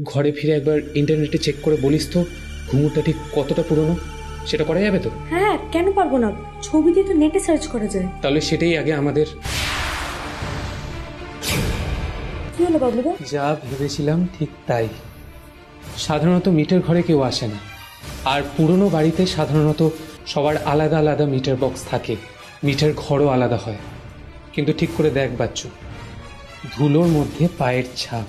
ঘরে ফিরে একবার ইন্টারনেটে চেক করে বলিস তো ঘুঙুরটা ঠিক কতটা পুরনো, সেটা করা যাবে তো? হ্যাঁ, কেন পারবো না, ছবি দিয়ে তো নেটে সার্চ করা যায়। তাহলে সেটাই আগে আমাদের। কি হলো বাবলুদা? যা ভেবেছিলাম ঠিক তাই। সাধারণত মিটার ঘরে কেউ আসে না, আর পুরনো বাড়িতে সাধারণত সবার আলাদা আলাদা মিটার বক্স থাকে, মিটার ঘরও আলাদা হয়। কিন্তু ঠিক করে দেখ বাচ্চু, ধুলোর মধ্যে পায়ের ছাপ।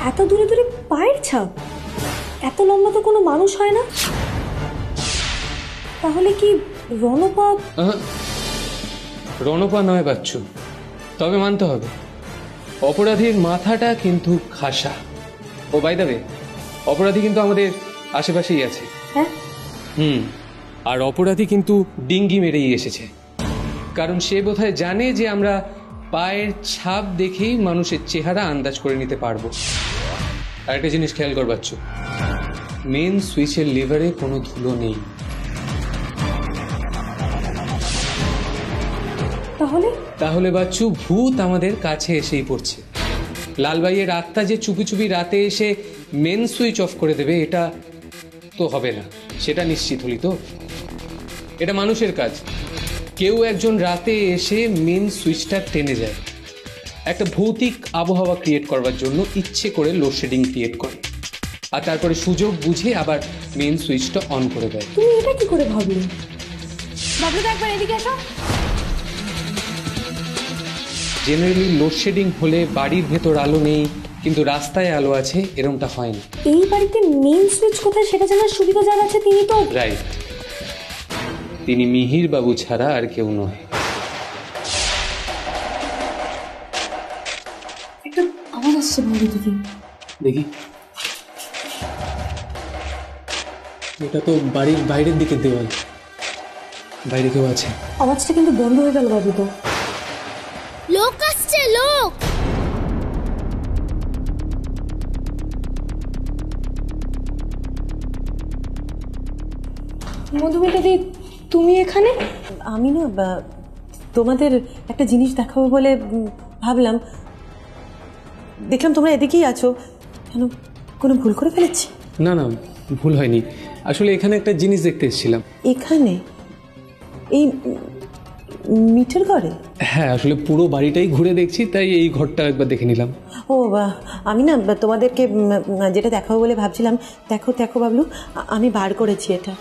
এত দূরে দূরে পায়ের ছাপ? এত লম্বা তো কোনো মানুষ হয় না। তাহলে কি রণপা? রণপা নয় বাচ্চু, তবে মানতে হবে অপরাধীর মাথাটা কিন্তু খাসা। ও বাই দ্য ওয়ে, অপরাধী কিন্তু আমাদের আশেপাশেই আছে। হ্যাঁ, আর অপরাধী কিন্তু ডিঙ্গি মেরেই এসেছে, কারণ সে বোধহয় জানে যে আমরা পায়ের ছাপ দেখেই মানুষের চেহারা আন্দাজ করে নিতে পারবো। আর একটা জিনিস খেয়াল কর বাচ্চু, মেন সুইচের লিভারে কোনো ধুলো নেই। তাহলে বাচ্চু ভূত আমাদের কাছে এসেই পড়ছে। লালবাইয়ের আত্মা যে চুপি চুপি রাতে এসে মেন সুইচ অফ করে দেবে এটা তো হবে না, সেটা নিশ্চিত হলি তো? এটা মানুষের কাজ। কেউ একজন রাতে এসে মেন সুইচটা টেনে যায়, একটা ভৌতিক আবহাওয়া ক্রিয়েট করবার জন্য ইচ্ছে করে লোডশেডিং ক্রিয়েট করে, আর তারপরে সুযোগ বুঝে আবার মেন সুইচটা অন করে দেয়। তুমি এটা কি করে ভাবলে? বাবলুদা একবার এদিকে আসো। জেনারেলি লোডশেডিং হলে বাড়ির ভেতর আলো নেই কিন্তু রাস্তায় আলো আছে, এরকমটা হয় না। এই বাড়িতে মেইন সুইচ কোথায় সেটা জানার সুবিধা যার আছে তিনি তো রাইট, তিনি মিহির বাবু ছাড়া আর কেউ নয়। একটা আওয়াজ আসছে বাইরে থেকে। দেখি, এটা তো বাড়ির বাইরের দিকে দেওয়াল, বাইরে কেউ আছে। আওয়াজটা কিন্তু বন্ধ হয়ে গেল বাবুদা। লোক আসছে, লোক। মধুমিতা দি, তুমি এখানে? আমি না তোমাদের একটা জিনিস দেখাবো বলে ভাবলাম, দেখলাম তোমরা এদিকেই আছো। কেন, কোনো ভুল করে ফেলেছি? না না, ভুল হয়নি, আসলে এখানে একটা জিনিস দেখতে এসেছিলাম। এখানে? এই মিটার ঘরে? হ্যাঁ, আসলে পুরো বাড়িটাই ঘুরে দেখছি, তাই এই ঘরটা একবার দেখে নিলাম। ও আমি না তোমাদেরকে যেটা দেখাবো বলে ভাবছিলাম। দেখো দেখো বাবলু, আমি বার করেছি এটা।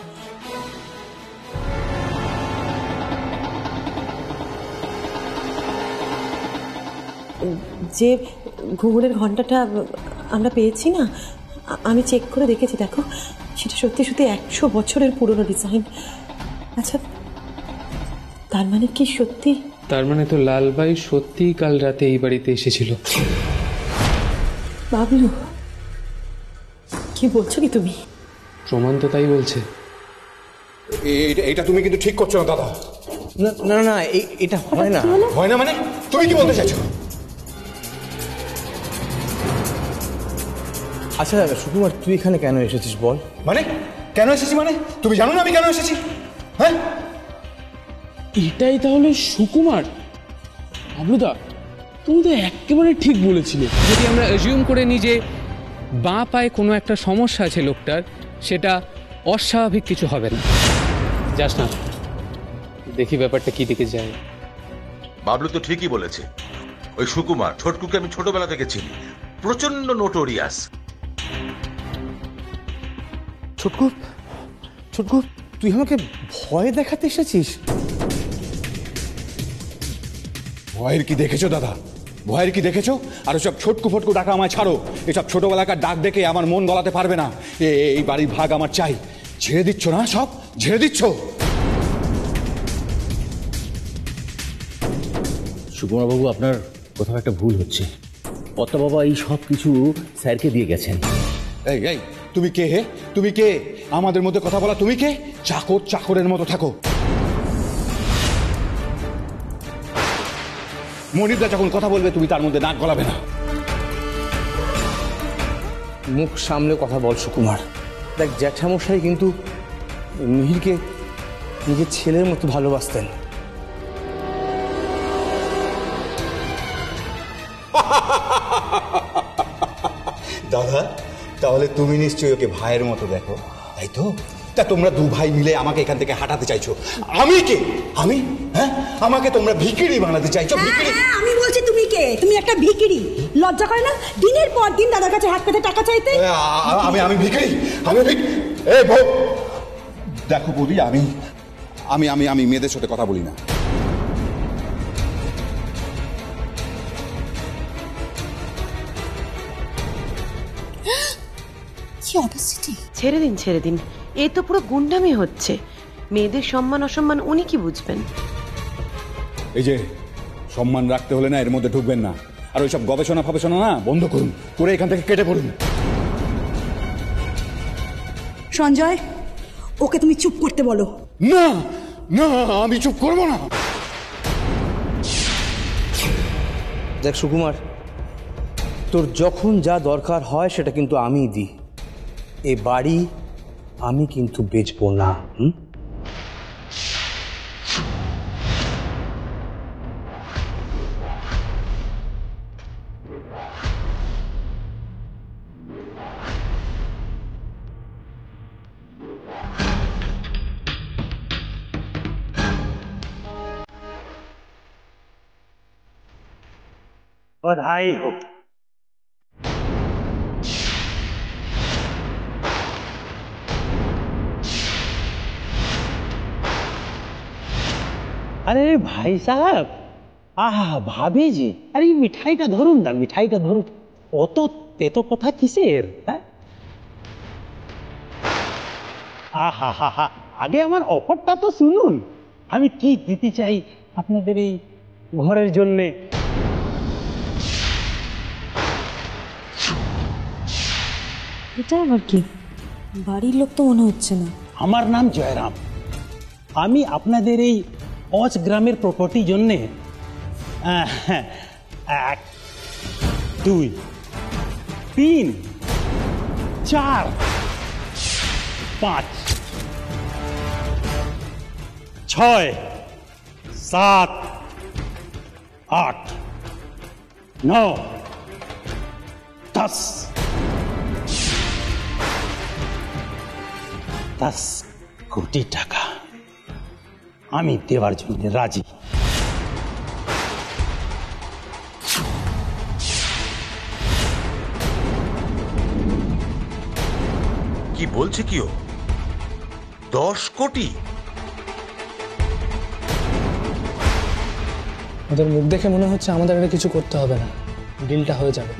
যে ঘুঙুরের ঘন্টাটা আমরা পেয়েছি না, আমি চেক করে দেখেছি, দেখো সেটা সত্যি সত্যি 100 বছরের পুরনো ডিজাইন। আচ্ছা, তার মানে কি সত্যি? তার মানে তো লালবাই সত্যি কাল রাতে এই বাড়িতে এসেছিল। বাবলু, কি বলছো কি তুমি? প্রমাণ তো তাই বলছে। এটা তুমি কিন্তু ঠিক করছো না দাদা। না না, এটা হয় না। হয় না মানে? তুমি কি বলতে চাইছো? আচ্ছা সুকুমার, তুই এখানে কেন এসেছিস বল? মানে কেন এসেছি মানে? তুমি জানো না আমি কেন এসেছি? হ্যাঁ, এটাই তাহলে সুকুমার? বাবলুদা, তুমি তো একেবারে ঠিক বলেছিলে। যদি আমরা অ্যাজিউম করে নিই যে বাঁ পায়ে কোনো একটা সমস্যা আছে লোকটার, সেটা অস্বাভাবিক কিছু হবে না। যাস না, দেখি ব্যাপারটা কি দিকে যায়। বাবলু তো ঠিকই বলেছে। ওই সুকুমার ছোটকুকে আমি ছোটবেলা থেকে চিনি, প্রচন্ড নোটোরিয়াস। ছোটকু, ছোটকু, তুই আমাকে ভয় দেখাতে এসেছিস? ভয়ের কি দেখেছো দাদা? ভয়ের কি দেখেছো? আর ওসব ছোটকু ফটকু ডাকা আমায় ছাড়ো। এসব ছোটবেলাকার ডাক দেখে আমার মন গলাতে পারবে না। এই বাড়ির ভাগ আমার চাই। ঝেড়ে দিচ্ছ না, সব ঝেড়ে দিচ্ছ। সুকুমার বাবু, আপনার কোথাও একটা ভুল হচ্ছে। পদ্মা বাবা এই সব কিছু স্যারকে দিয়ে গেছেন। এই এই, তুমি কে হে? তুমি কে? আমাদের মধ্যে কথা বলা তুমি কে? চাকর চাকরের মতো থাকো। মনিরদা যখন কথা বলবে তুমি তার মধ্যে নাক গলাবে না। মুখ সামলে কথা বল সুকুমার। দেখ, জ্যাঠামশাই কিন্তু মিহিরকে নিজের ছেলের মতো ভালোবাসতেন। দাদা, তাহলে তুমি নিশ্চয়ই ওকে ভাইয়ের মতো দেখো, তাই তো? তা তোমরা দু ভাই মিলে আমাকে এখান থেকে হাঁটাতে চাইছো। আমি কে? আমি? হ্যাঁ, আমাকে তোমরা ভিখিরি বানাতে চাইছো? ভিখিরি? আমি বলছি তুমি কে? তুমি একটা ভিখিরি। লজ্জা করে না দিনের পর দিন দাদার কাছে হাত পেতে টাকা চাইতে? আমি ভিখিরি? এই বউ, দেখো বৌদি, আমি আমি আমি আমি মেয়েদের সাথে কথা বলি না। ছেড়ে দিন, এ তো পুরো গুন্ডামি হচ্ছে। মেয়েদের সম্মান অসম্মান উনি কি বুঝবেন? এই যে সম্মান রাখতে হলে না এর মধ্যে ঢুকবেন না, আর ওইসব গবেষণা ফবেষণা না বন্ধ করুন, করে এখান থেকে কেটে পড়ুন। সঞ্জয়, ওকে তুমি চুপ করতে বলো। না না, আমি চুপ করবো না। দেখ সুকুমার, তোর যখন যা দরকার হয় সেটা কিন্তু আমিই দিই। এ বাড়ি আমি কিন্তু বেচবো না। बधाई हो। अरे भाई साहब, आहा भाभी जी, अरे मिठाईটা ধরুন না, মিঠাইটা ধরুন। অত তেতো কথা কিসের? আহা হা হা, আগে আমার অফারটা তো শুনুন। আমি কি দিতে চাই আপনাদের এই ঘরের জন্যে। এটা আবার কি? বাড়ির লোক তো মনে হচ্ছে না। আমার নাম জয়রাম। আমি আপনাদের এই অজ গ্রামের প্রপার্টি জন্যে 1 2 3 4 5 6 7 8 9 10 কোটি টাকা আমি দেওয়ার জন্য রাজি। কি বলছে কি ও? 10 কোটি? ওদের মুখ দেখে মনে হচ্ছে আমাদের এটা কিছু করতে হবে না, ডিলটা হয়ে যাবে।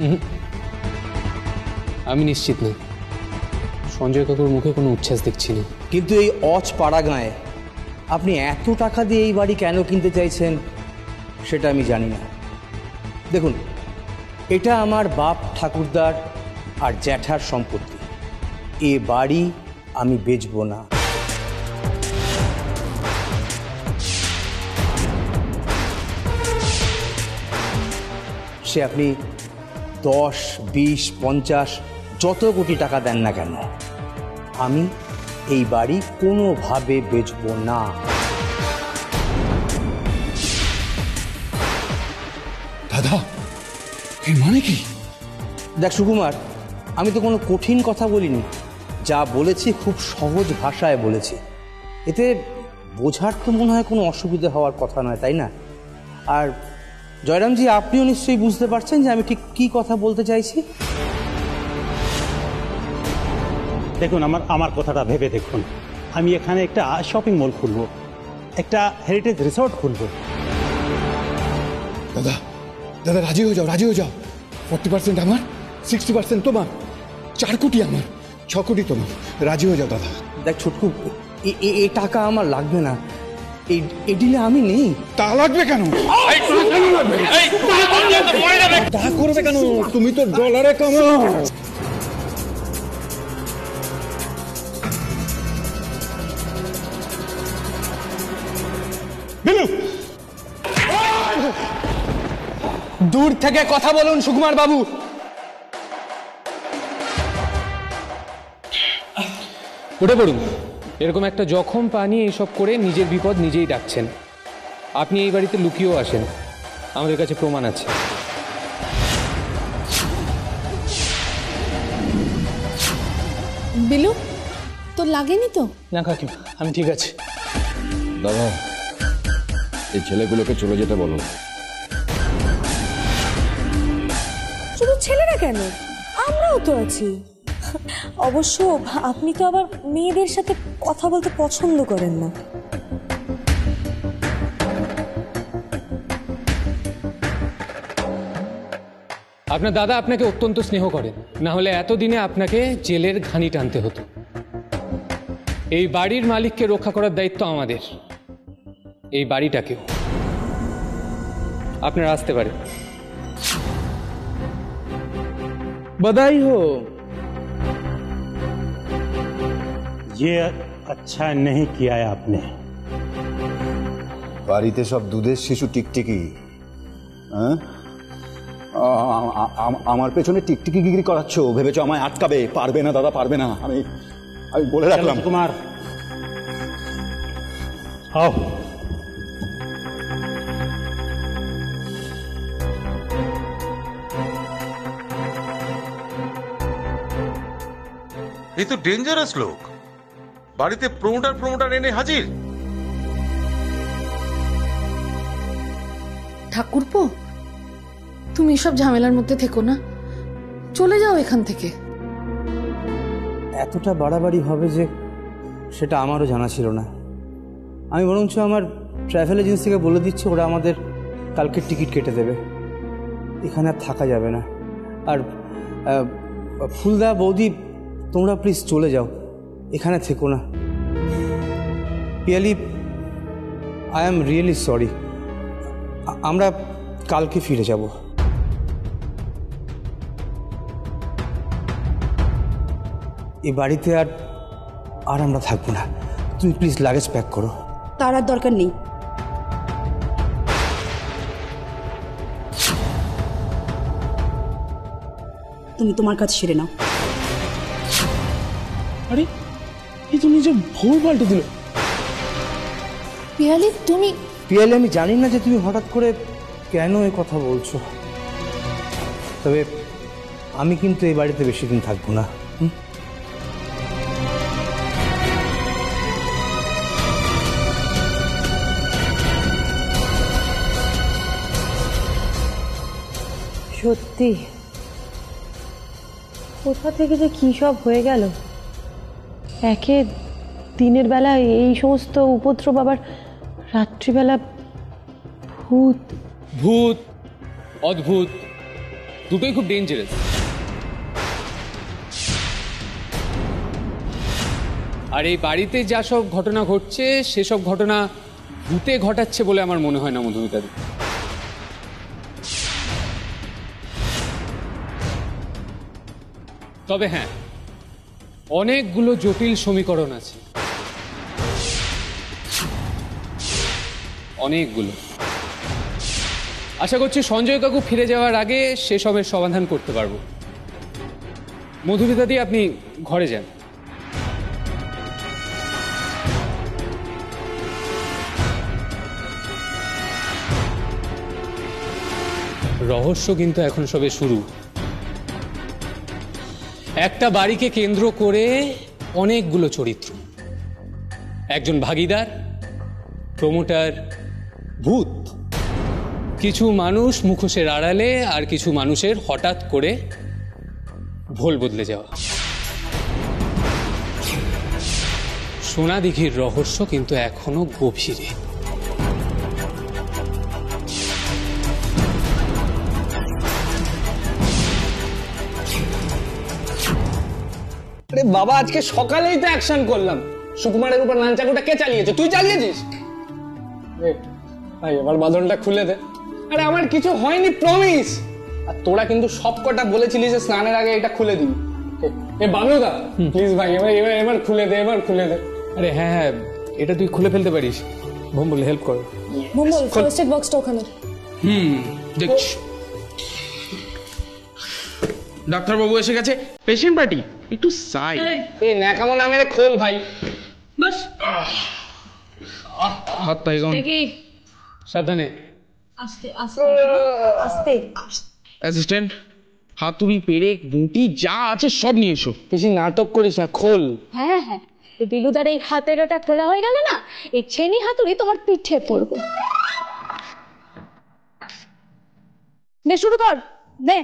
আমি নিশ্চিত নই, সঞ্জয় কাকুর মুখে কোনো উচ্ছ্বাস দেখছি না। কিন্তু এই অজ পাড়া গাঁয়ে আপনি এত টাকা দিয়ে এই বাড়ি কেন কিনতে চাইছেন সেটা আমি জানি না। দেখুন, এটা আমার বাপ ঠাকুরদার আর জ্যাঠার সম্পত্তি। এ বাড়ি আমি বেচবো না। সে আপনি 10, 20, 50 যত কোটি টাকা দেন না কেন, আমি এই বাড়ি কোনোভাবে বেচবো না। দাদা, এর মানে কি? দেখ সুকুমার, আমি তো কোনো কঠিন কথা বলিনি, যা বলেছি খুব সহজ ভাষায় বলেছি। এতে বোঝার তো মনে হয় কোনো অসুবিধা হওয়ার কথা নয়, তাই না? আর জয়রামজি, আপনিও নিশ্চয়ই বুঝতে পারছেন যে আমি ঠিক কী কথা বলতে চাইছি। দেখুন, আমার কথাটা ভেবে দেখুন। আমি এখানে একটা শপিং মল খুলবো, একটা হেরিটেজ রিসর্ট খুলবো। দাদা দাদা, রাজি হয়ে যাও। 40% আমার, 60% তোমার। 4 কোটি আমার, 6 কোটি তোমার। রাজি হয়ে যাও দাদা। দেখ ছোটকু, এ টাকা আমার লাগবে না। এই ডিলে আমি নেই। তা লাগবে কেন? তা করবে কেন? তুমি তো ডলারে কামাও। দূর থেকে কথা বলুন সুকুমার বাবু। উঠে পড়ুন। এরকম একটা জখম পানি এইসব করে নিজের বিপদ নিজেই ডাকছেন। আপনি এই বাড়িতে লুকিয়েও আসেন, আমাদের কাছে প্রমাণ আছে। বিলু তোর লাগেনি তো? না কাকিমা, আমি ঠিক আছে। দাদা, এই ছেলেগুলোকে চলে যেতে বলো। শুধু ছেলেরা কেন, আমরাও তো আছি। অবশ্য আপনি তো আবার মেয়েদের সাথে কথা বলতে পছন্দ করেন না। আপনার দাদা আপনাকে অত্যন্ত স্নেহ করেন, না হলে এতদিনে আপনাকে জেলের ঘানি টানতে হতো। এই বাড়ির মালিককে রক্ষা করার দায়িত্ব আমাদের, এই বাড়িটাকেও। আপনারা আসতে পারেন। बधाई हो। ये अच्छा नहीं किया है आपने। বাড়িতে সব দুধের শিশু টিকটিকি, হ্যাঁ? আমার পেছনে টিকটিকি গিরি করাচ্ছ, ভেবেছো আমায় আটকাবে? পারবে না দাদা, পারবে না। আমি বলে রাখলাম। कुमार आओ। এই তো ডেঞ্জারাস লোক, বাড়িতে প্রমোটার এনে হাজির। ঠাকুরপো, তুমি এসব ঝামেলার মধ্যে থেকো না, চলে যাও এখান থেকে। এতটা বাড়াবাড়ি হবে যে সেটা আমারও জানা ছিল না। আমি বরঞ্চ আমার ট্রাভেল এজেন্সিকে বলে দিচ্ছি, ওরা আমাদের কালকে টিকিট কেটে দেবে। এখানে আর থাকা যাবে না। আর ফুলদা, বৌদি, তোমরা প্লিজ চলে যাও, এখানে থেকো না। Piyali, I am really sorry. আমরা কালকে ফিরে যাব। এই বাড়িতে আর আমরা থাকবো না। তুমি প্লিজ লাগেজ প্যাক করো। তার আর দরকার নেই। তুমি তোমার কাছে সেরে নাও। আরে এই তো নিজে ভুল পাল্টে দিল। পিয়ালি, তুমি? পিয়ালি, আমি জানি না যে তুমি হঠাৎ করে কেন এই কথা বলছো, তবে আমি কিন্তু এই বাড়িতে বেশি দিন থাকবো না। সত্যি কোথা থেকে যে কী সব হয়ে গেল। একে দিনের বেলা এই সমস্ত উপদ্রব, আবার রাত্রিবেলা ভূত। ভূত, অদ্ভুত, দুটোই খুব ডেঞ্জারাস। আর এই বাড়িতে যা সব ঘটনা ঘটছে, সেসব ঘটনা ভূতে ঘটাচ্ছে বলে আমার মনে হয় না মধুমিতাদি। তবে হ্যাঁ, অনেকগুলো জটিল সমীকরণ আছে, অনেকগুলো। আশা করছি সঞ্জয় কাকু ফিরে যাওয়ার আগে সেসবের সমাধান করতে পারবো। মধুমিতাদি, আপনি ঘরে যান। রহস্য কিন্তু এখন সবে শুরু। একটা বাড়িকে কেন্দ্র করে অনেকগুলো চরিত্র, একজন ভাগীদার, প্রমোটার, ভূত, কিছু মানুষ মুখোশের আড়ালে, আর কিছু মানুষের হঠাৎ করে ভোল বদলে যাওয়া। সোনাদিঘির রহস্য কিন্তু এখনো গভীরে। আরে বাবা, আজকে সকালেই তো অ্যাকশন করলাম। সুকুমারের উপর নানচাকুটা কে চালিয়েছে? তুই চালিয়েছিস? ভাই, এবার বাঁধনটা খুলে দে। আরে আমার কিছু হয়নি, প্রমিস। আর তোরা কিন্তু সব কটা বলেছিলিস যে স্নানের আগে এটা খুলে দিবি। এ বাবলুদা, প্লিজ ভাই, এবার খুলে দে, এবার খুলে দে। আরে হ্যাঁ হ্যাঁ, এটা তুই খুলে ফেলতে পারিস। ভম্বল হেল্প করো। ভম্বল, ফার্স্ট এড বক্সটা ওখানে। দেখছি। ডাক্তারবাবু এসে গেছে। পেশেন্ট পার্টি একটু সাই। এই ন্যাকামো না মেরে খোল ভাই, বাস। হাত পাই গন। সাবধানে। আস্তে আস্তে আস্তে। অ্যাসিস্ট্যান্ট, হাতুড়ি, পেরেক, বুটি যা আছে সব নিয়ে এসো। বেশি নাটক করিস না, খোল। হ্যাঁ হ্যাঁ, বিলুদার এই হাতের ওটা খোলা হয়ে গেল না, এই ছেনি হাতুড়ি তোমার পিঠে পড়বে। নে শুরু কর, নে।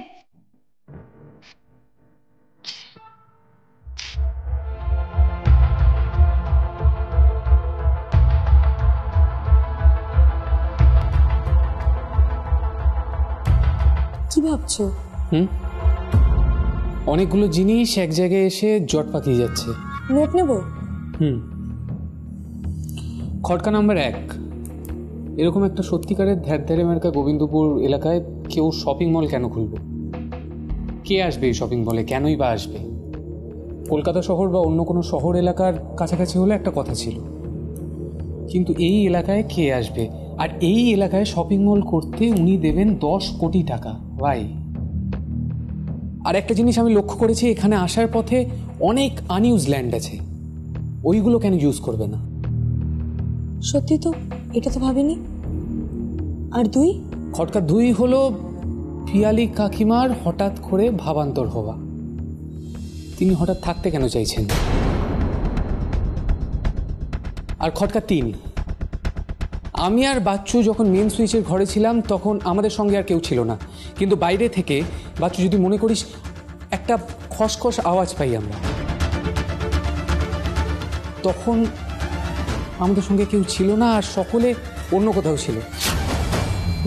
কি ভাবছো? অনেকগুলো জিনিস এক জায়গায় এসে জট পাকিয়ে যাচ্ছে। নোট নেব? খটকা নাম্বার 1, এরকম একটা সত্যিকারের ধ্যারে মার্কা গোবিন্দপুর এলাকায় কেউ শপিং মল কেন খুলবে? কে আসবে এই শপিং মলে? কেনই বা আসবে? কলকাতা শহর বা অন্য কোনো শহর এলাকার কাছাকাছি হলে একটা কথা ছিল, কিন্তু এই এলাকায় কে আসবে? আর এই এলাকায় শপিং মল করতে উনি দেবেন 10 কোটি টাকা। ভাই, আর একটা জিনিস আমি লক্ষ্য করেছি, এখানে আসার পথে অনেক আনইউজ ল্যান্ড আছে, ওইগুলো কেন ইউজ করবে না? সত্যি তো, এটা তো ভাবিনি। আর 2? খটকা 2 হলো পিয়ালি কাকিমার হঠাৎ করে ভাবান্তর হওয়া। তিনি হঠাৎ থাকতে কেন চাইছেন? আর খটকা 3, আমি আর বাচ্চু যখন মেন সুইচের ঘরে ছিলাম তখন আমাদের সঙ্গে আর কেউ ছিল না, কিন্তু বাইরে থেকে বাচ্চু যদি মনে করিস একটা খসখস আওয়াজ পাই আমরা, তখন আমাদের সঙ্গে কেউ ছিল না আর সকলে অন্য কোথাও ছিল।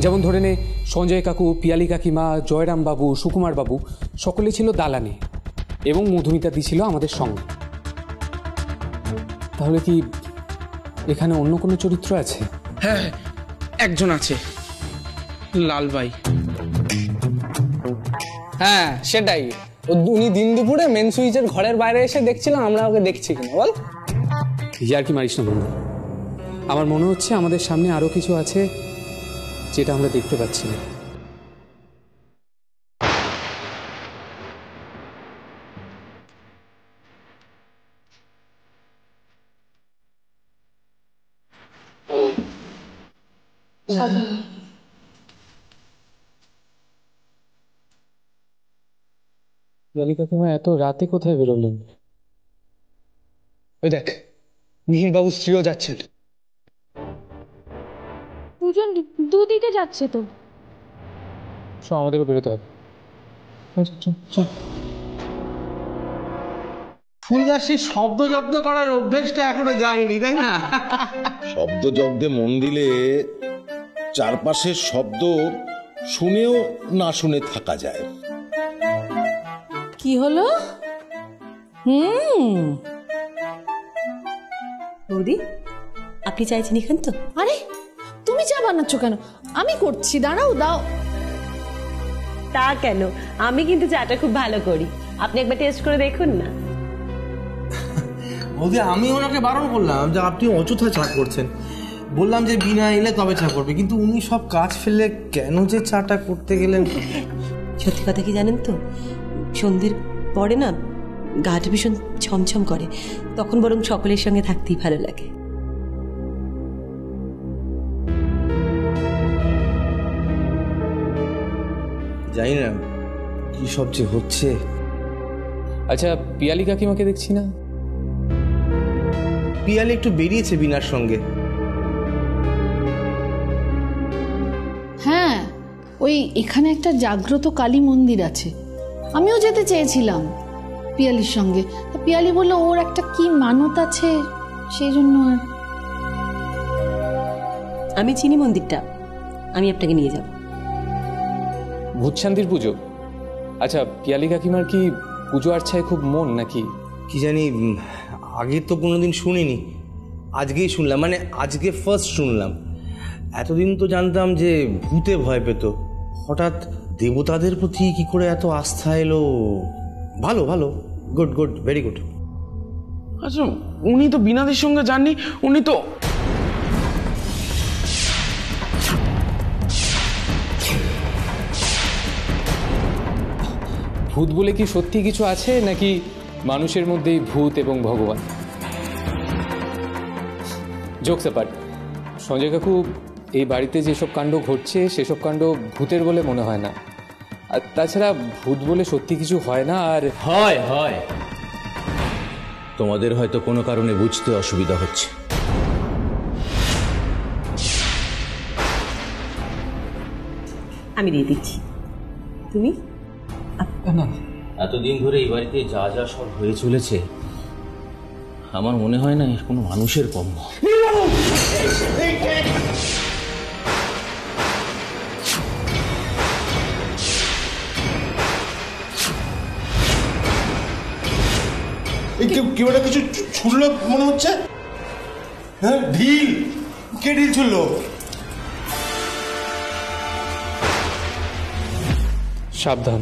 যেমন ধরে নে, সঞ্জয় কাকু, পিয়ালি কাকিমা, জয়রাম বাবু, সুকুমার বাবু সকলে ছিল দালানে এবং মধুমিতা দি ছিল আমাদের সঙ্গে। তাহলে কি এখানে অন্য কোনো চরিত্র আছে? হ্যাঁ, একজন আছে, লালবাই। হ্যাঁ সেটাই, উনি দিন দুপুরে মেন সুইচের ঘরের বাইরে এসে দেখছিলাম আমরা ওকে দেখছি কিনা। বল, ইয়ার কি মারিস না বন্ধু, আমার মনে হচ্ছে আমাদের সামনে আরো কিছু আছে যেটা আমরা দেখতে পাচ্ছি না। পিয়ালি কাকিমা এত রাতে কোথায় বেরোলেন? ওই দেখ, মিহির বাবু স্ত্রীও যাচ্ছেন। দুজন দুদিকে যাচ্ছে তো। আমাদেরও বেরোতে হবে। ফুলদাসী শব্দ জব্দ করার অভ্যেসটা এখনো যায়নি, তাই না? শব্দ জব্দে মন দিলে চারপাশের শব্দ শুনেও না শুনে থাকা যায়। কি হলো? বৌদি, আপনি চাইছেন এখান তো? আরে তুমি চা বানাচ্ছ কেন? আমি করছি, দাঁড়াও, দাও। তা কেন, আমি কিন্তু চাটা খুব ভালো করি, আপনি একবার টেস্ট করে দেখুন না। বৌদি, আমি ওনাকে বারণ করলাম যে আপনি অযথা চা করছেন, বললাম যে বিনা এলে তবে চা করবে, কিন্তু উনি সব কাজ ফেলে কেন যে চাটা করতে গেলেন। সত্যি কথা কি জানেন তো, সন্ধ্যের পরে না গাটা ভীষণ ছমছম করে, তখন বরং সকলের সঙ্গে থাকতেই ভালো লাগে। জানি না কি সব যে হচ্ছে। আচ্ছা, পিয়ালি কাকিমাকে দেখছি না? পিয়ালি একটু বেরিয়েছে বিনার সঙ্গে। হ্যাঁ, ওই এখানে একটা জাগ্রত কালী মন্দির আছে, আমিও যেতে চেয়েছিলাম পিয়ালির সঙ্গে। পিয়ালি বললো ওর একটা কি মানত আছে, সেই জন্য। আমি চিনি মন্দিরটা, আমি আপনাকে নিয়ে যাব। ভূতশান্তির পুজো? আচ্ছা, পিয়ালি কাকিমার কি পুজো আর্চায় খুব মন নাকি? কি জানি, আগে তো কোনোদিন শুনিনি, আজকেই শুনলাম, মানে আজকে ফার্স্ট শুনলাম। এতদিন তো জানতাম যে ভূতে ভয় পেত, হঠাৎ দেবতাদের প্রতি কি করে এত আস্থা এলো? ভালো ভালো, গুড গুড, ভেরি গুড। আচ্ছা, উনি তো বিনাদের সঙ্গে যাননি, উনি তো ভূত বলে কি সত্যি কিছু আছে নাকি মানুষের মধ্যেই ভূত এবং ভগবান? জোকস অ্যাপার্ট, সঞ্জয় কাকু, এই বাড়িতে যেসব কাণ্ড ঘটছে সেসব কাণ্ড ভূতের বলে মনে হয় না, আর তাছাড়া ভূত বলে সত্যি কিছু হয় না। আর হয় হয়, তোমাদের হয়তো কোনো কারণে বুঝতে অসুবিধা হচ্ছে। আমি দিয়ে দিচ্ছি, তুমি? এতদিন ধরে এই বাড়িতে যা যা সব হয়ে চলেছে, আমার মনে হয় না এর কোনো মানুষের কর্ম। কেউ একটা কিছু ছুড়লো মনে হচ্ছে। হ্যাঁ, ঢিল। কে ঢিল ছুড়লো? সাবধান।